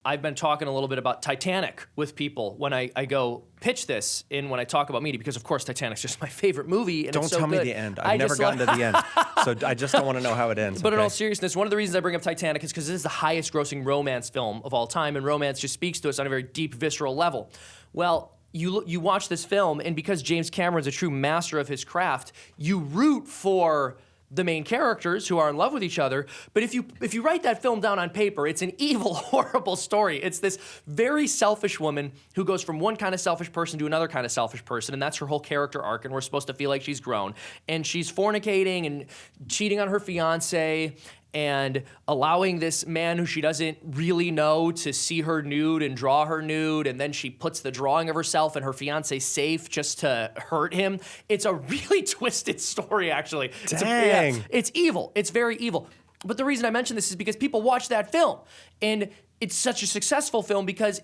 I've been talking a little bit about Titanic with people when I go pitch this when I talk about media, because of course Titanic's just my favorite movie. And Don't it's so tell me good. the end. I've never gotten to the end. So I just don't want to know how it ends. But in all seriousness, one of the reasons I bring up Titanic is because this is the highest grossing romance film of all time, and romance just speaks to us on a very deep, visceral level. Well, you watch this film, and because James Cameron's a true master of his craft, you root for the main characters who are in love with each other. But if you write that film down on paper, it's an evil, horrible story. It's this very selfish woman who goes from one kind of selfish person to another kind of selfish person, and that's her whole character arc, and we're supposed to feel like she's grown. And she's fornicating and cheating on her fiance, and allowing this man who she doesn't really know to see her nude and draw her nude, and then she puts the drawing of herself in her fiance's safe just to hurt him. It's a really twisted story, actually. Dang. It's evil. It's very evil. But the reason I mention this is because people watch that film, and it's such a successful film because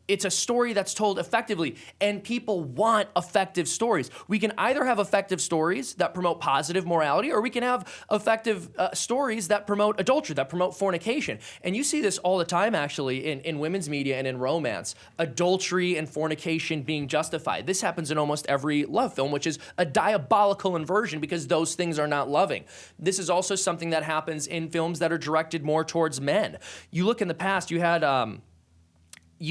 it's a story that's told effectively, and people want effective stories. We can either have effective stories that promote positive morality, or we can have effective stories that promote adultery, that promote fornication. And you see this all the time, actually, in women's media and in romance. Adultery and fornication being justified. This happens in almost every love film, which is a diabolical inversion because those things are not loving. This is also something that happens in films that are directed more towards men. You look in the past, you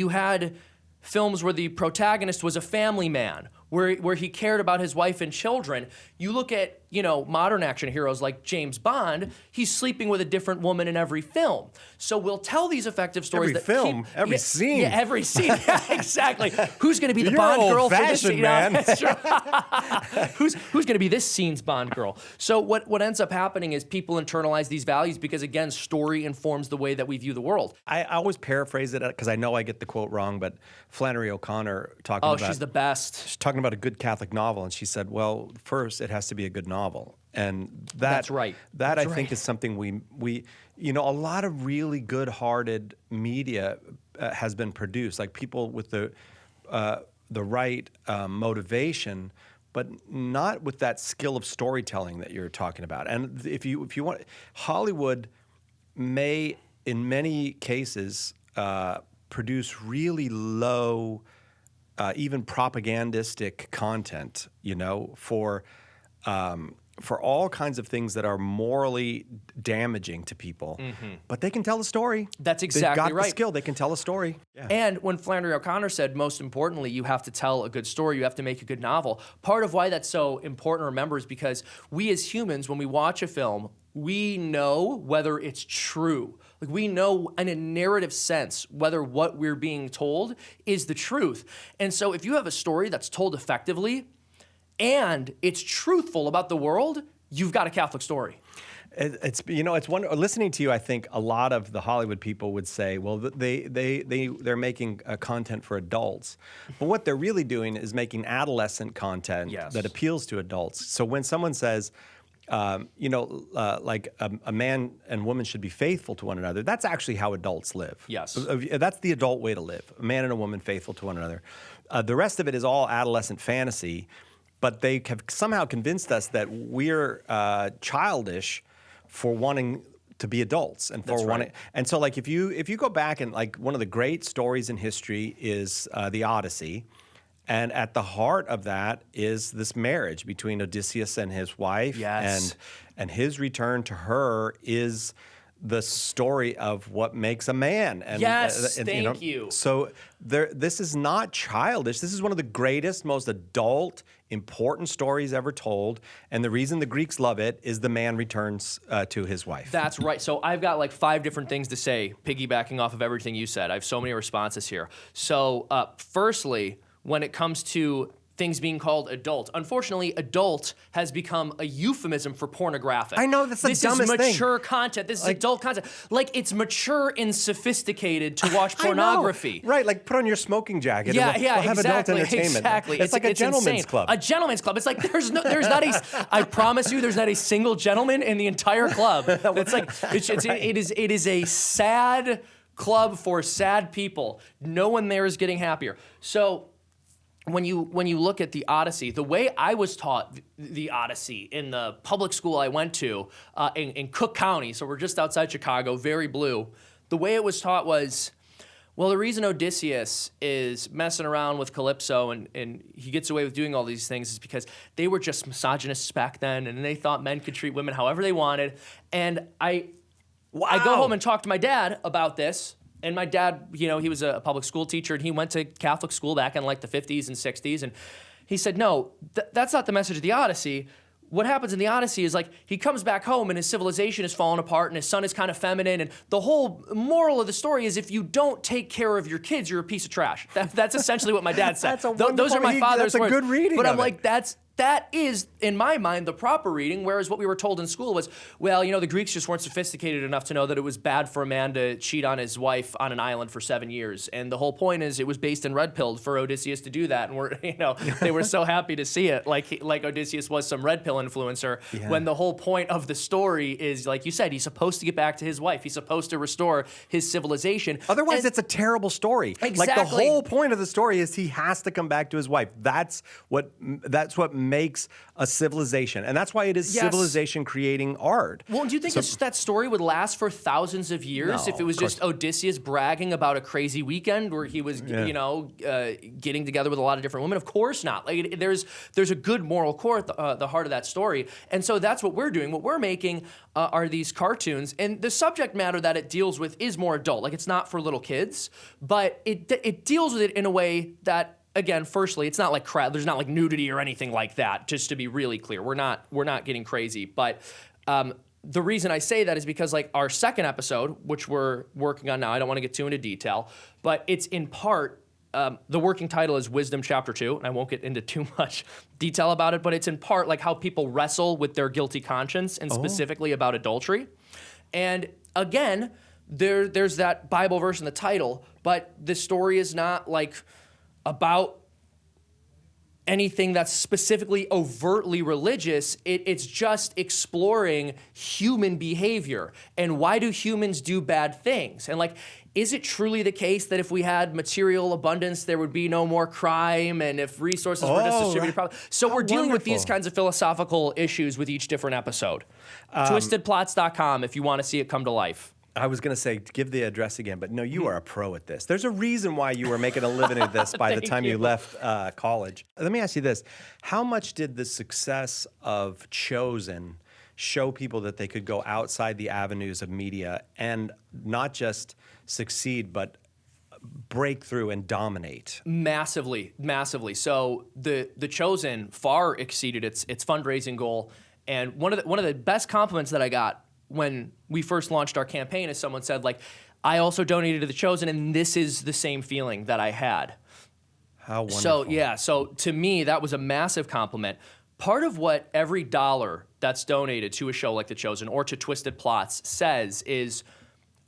had films where the protagonist was a family man, where he cared about his wife and children. You look at, modern action heroes like James Bond, he's sleeping with a different woman in every film. So we'll tell these effective stories. Every scene. Yeah, every scene. Yeah, exactly. Who's going to be the You're Bond girl for this old-fashioned, scene? man. That's right. Who's going to be this scene's Bond girl? So what ends up happening is people internalize these values because, again, story informs the way that we view the world. I always paraphrase it because I know I get the quote wrong, but Flannery O'Connor talking about... Oh, she's the best. She's talking about a good Catholic novel, and she said, well, first, it has to be a good novel. And that's right. I think is something we a lot of really good-hearted media has been produced, like people with the right motivation, but not with that skill of storytelling that you're talking about. And if you want, Hollywood may, in many cases, produce really low, even propagandistic content, for all kinds of things that are morally damaging to people. Mm-hmm. But they can tell a story. That's exactly right. They've got the skill. They can tell a story. Yeah. And when Flannery O'Connor said, most importantly, you have to tell a good story, you have to make a good novel, part of why that's so important to remember is because we as humans, when we watch a film, we know whether it's true. Like, we know in a narrative sense whether what we're being told is the truth. And so if you have a story that's told effectively and it's truthful about the world, you've got a Catholic story. It's listening to you, I think a lot of the Hollywood people would say, well, they're making content for adults. But what they're really doing is making adolescent content that appeals to adults. So when someone says, like a man and woman should be faithful to one another, that's actually how adults live. Yes. That's the adult way to live, a man and a woman faithful to one another. The rest of it is all adolescent fantasy, but they have somehow convinced us that we're childish for wanting to be adults and for wanting. And so, like, if you go back and, like, one of the great stories in history is the Odyssey. And at the heart of that is this marriage between Odysseus and his wife. Yes. And his return to her is the story of what makes a man. And, thank you. So this is not childish. This is one of the greatest, most adult, important stories ever told. And the reason the Greeks love it is the man returns to his wife. That's right. So I've got like 5 different things to say, piggybacking off of everything you said. I have so many responses here. So firstly, when it comes to things being called adult, unfortunately, adult has become a euphemism for pornographic. I know, that's the dumbest thing. This is mature content. This is adult content. Like, it's mature and sophisticated to watch pornography. Right, like put on your smoking jacket. Yeah, and we'll have exactly, adult entertainment. Exactly. It's like a gentleman's insane. club. A gentleman's club. It's like there's not I promise you, there's not a single gentleman in the entire club. It's like it is a sad club for sad people. No one there is getting happier. So when you look at the Odyssey, the way I was taught the Odyssey in the public school I went to in Cook County, so we're just outside Chicago, very blue, the way it was taught was, Well, the reason Odysseus is messing around with Calypso and he gets away with doing all these things is because they were just misogynists back then, and they thought men could treat women however they wanted. And I go home and talk to my dad about this. And my dad, he was a public school teacher, and he went to Catholic school back in like the 50s and 60s. And he said, no, that's not the message of the Odyssey. What happens in the Odyssey is like he comes back home and his civilization is falling apart and his son is kind of feminine. And the whole moral of the story is if you don't take care of your kids, you're a piece of trash. That's essentially what my dad said. Those are my father's words. That's a good reading. But I'm like, that is, in my mind, the proper reading, whereas what we were told in school was, well, the Greeks just weren't sophisticated enough to know that it was bad for a man to cheat on his wife on an island for 7 years. And the whole point is it was based in red pilled for Odysseus to do that. And they were so happy to see it, like Odysseus was some red pill influencer, when the whole point of the story is, like you said, he's supposed to get back to his wife. He's supposed to restore his civilization. Otherwise, it's a terrible story. Exactly. Like the whole point of the story is he has to come back to his wife. That's what makes a civilization, and that's why it is civilization creating art. Well, do you think that story would last for thousands of years if it was just Odysseus bragging about a crazy weekend where he was, getting together with a lot of different women? Of course not. Like there's a good moral core at the heart of that story, and so that's what we're doing. What we're making are these cartoons, and the subject matter that it deals with is more adult. Like it's not for little kids, but it deals with it in a way that. Again, firstly, it's not like there's not like nudity or anything like that, just to be really clear. We're not getting crazy. But the reason I say that is because like our second episode, which we're working on now, I don't want to get too into detail, but it's in part, the working title is Wisdom Chapter 2, and I won't get into too much detail about it, but it's in part like how people wrestle with their guilty conscience and specifically about adultery. And again, there's that Bible verse in the title, but the story is not like about anything that's specifically overtly religious. It's just exploring human behavior and why do humans do bad things? And like, is it truly the case that if we had material abundance, there would be no more crime, and if resources were just distributed properly? So we're dealing with these kinds of philosophical issues with each different episode. Twistedplots.com if you want to see it come to life. I was going to say, give the address again, but no, you are a pro at this. There's a reason why you were making a living at this by the time you left college. Let me ask you this. How much did the success of Chosen show people that they could go outside the avenues of media and not just succeed, but break through and dominate? Massively, massively. So the Chosen far exceeded its fundraising goal. And one of the best compliments that I got when we first launched our campaign is someone said, like, I also donated to The Chosen, and this is the same feeling that I had. How wonderful. So to me, that was a massive compliment. Part of what every dollar that's donated to a show like The Chosen or to Twisted Plots says is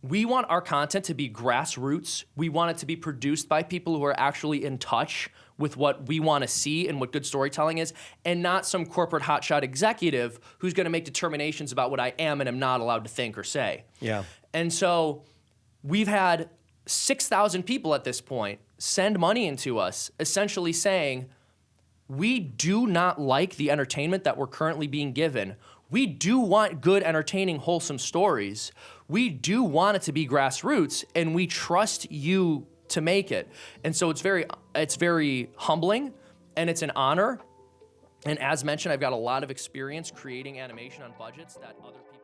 we want our content to be grassroots. We want it to be produced by people who are actually in touch with what we want to see and what good storytelling is, and not some corporate hotshot executive who's going to make determinations about what I am and am not allowed to think or say. Yeah. And so we've had 6,000 people at this point send money into us, essentially saying, we do not like the entertainment that we're currently being given. We do want good, entertaining, wholesome stories. We do want it to be grassroots, and we trust you to make it. And so it's very humbling, and it's an honor. And as mentioned, I've got a lot of experience creating animation on budgets that other people